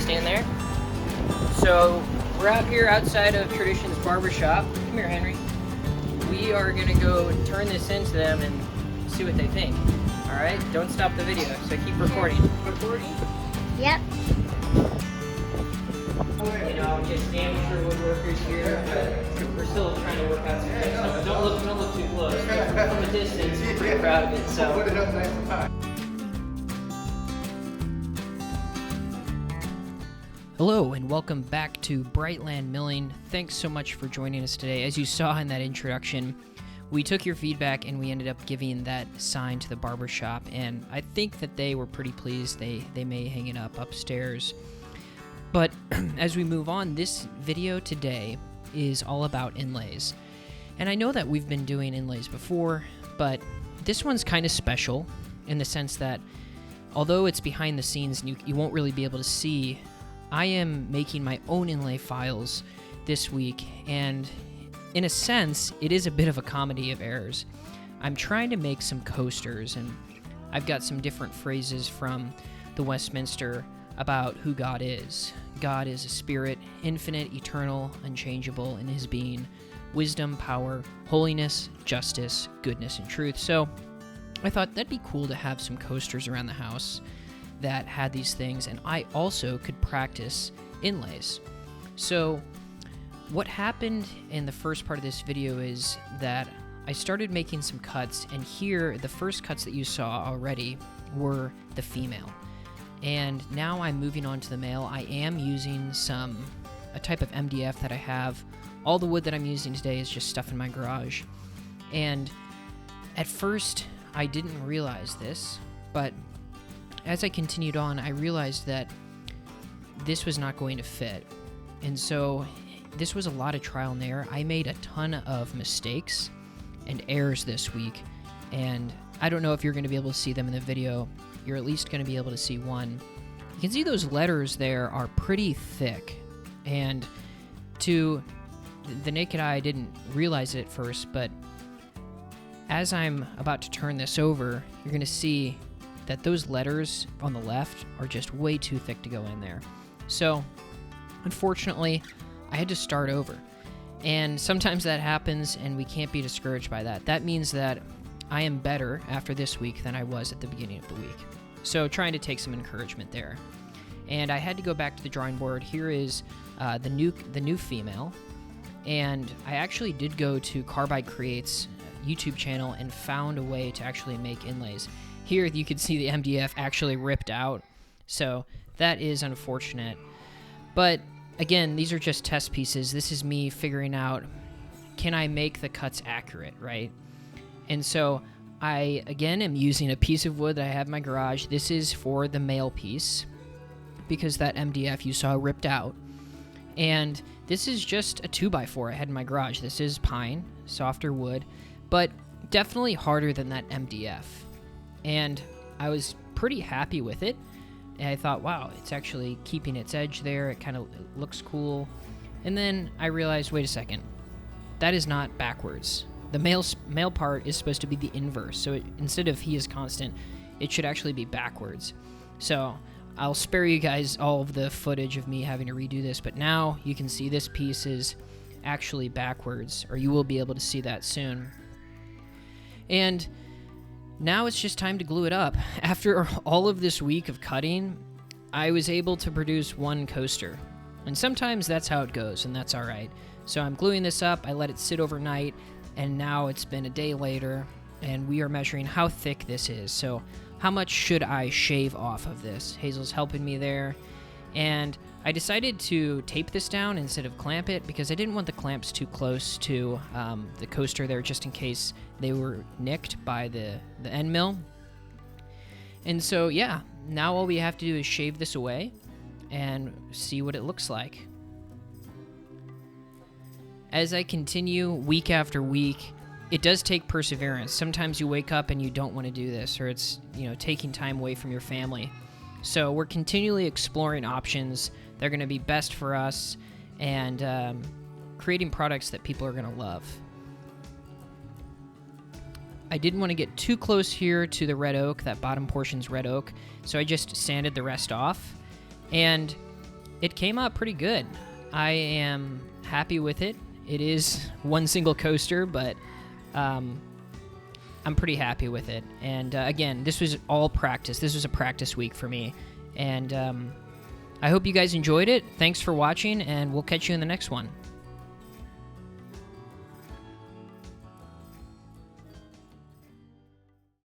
stand there. So we're out here outside of Tradition's barbershop. Come here, Henry. We are gonna go turn this into them and see what they think. All right, don't stop the video, so keep recording. Recording? Yep. You know, just amateur woodworkers here, but we're still trying to work out some things. So don't look too close. From a distance, we're pretty proud of it. So. Put it up nice and high. Hello and welcome back to Brightland Milling. Thanks so much for joining us today. As you saw in that introduction, we took your feedback and we ended up giving that sign to the barbershop, and I think that they were pretty pleased. They may hang it up upstairs. But as we move on, this video today is all about inlays. And I know that we've been doing inlays before, but this one's kind of special in the sense that although it's behind the scenes and you won't really be able to see, I am making my own inlay files this week, and in a sense, it is a bit of a comedy of errors. I'm trying to make some coasters, and I've got some different phrases from the Westminster about who God is. God is a spirit, infinite, eternal, unchangeable in his being, wisdom, power, holiness, justice, goodness, and truth. So I thought that'd be cool to have some coasters around the house that had these things, and I also could practice inlays. So what happened in the first part of this video is that I started making some cuts, and here the first cuts that you saw already were the female. And now I'm moving on to the male. I am using a type of MDF that I have. All the wood that I'm using today is just stuff in my garage. And at first I didn't realize this, but as I continued on, I realized that this was not going to fit. And so this was a lot of trial and error. I made a ton of mistakes and errors this week, and I don't know if you're going to be able to see them in the video. You're at least going to be able to see one. You can see those letters there are pretty thick, and to the naked eye, I didn't realize it at first, but as I'm about to turn this over, you're going to see that those letters on the left are just way too thick to go in there. So, unfortunately, I had to start over. And sometimes that happens, and we can't be discouraged by that. That means that I am better after this week than I was at the beginning of the week. So, trying to take some encouragement there. And I had to go back to the drawing board. Here is the new female. And I actually did go to Carbide Creates YouTube channel and found a way to actually make inlays. Here you can see the MDF actually ripped out, so that is unfortunate. But again, these are just test pieces. This is me figuring out, can I make the cuts accurate, right? And so I, again, am using a piece of wood that I have in my garage. This is for the male piece, because that MDF you saw ripped out. And this is just a 2x4 I had in my garage. This is pine, softer wood, but definitely harder than that MDF. And I was pretty happy with it. And I thought, wow, it's actually keeping its edge there. It kind of looks cool. And then I realized, wait a second, that is not backwards. The male part is supposed to be the inverse. So instead of he is constant, it should actually be backwards. So I'll spare you guys all of the footage of me having to redo this. But now you can see this piece is actually backwards, or you will be able to see that soon. And now it's just time to glue it up. After all of this week of cutting, I was able to produce one coaster. And sometimes that's how it goes, and that's all right. So I'm gluing this up. I let it sit overnight, and now it's been a day later, and we are measuring how thick this is. So how much should I shave off of this? Hazel's helping me there. And I decided to tape this down instead of clamp it, because I didn't want the clamps too close to the coaster there, just in case they were nicked by the end mill. And so, yeah, now all we have to do is shave this away and see what it looks like. As I continue week after week, it does take perseverance. Sometimes you wake up and you don't want to do this, or it's, taking time away from your family. So we're continually exploring options that are going to be best for us, and creating products that people are going to love. I didn't want to get too close here to the red oak, that bottom portion's red oak, so I just sanded the rest off. And it came out pretty good. I am happy with it. It is one single coaster, but I'm pretty happy with it. And again, this was all practice. This was a practice week for me. And I hope you guys enjoyed it. Thanks for watching, and we'll catch you in the next one.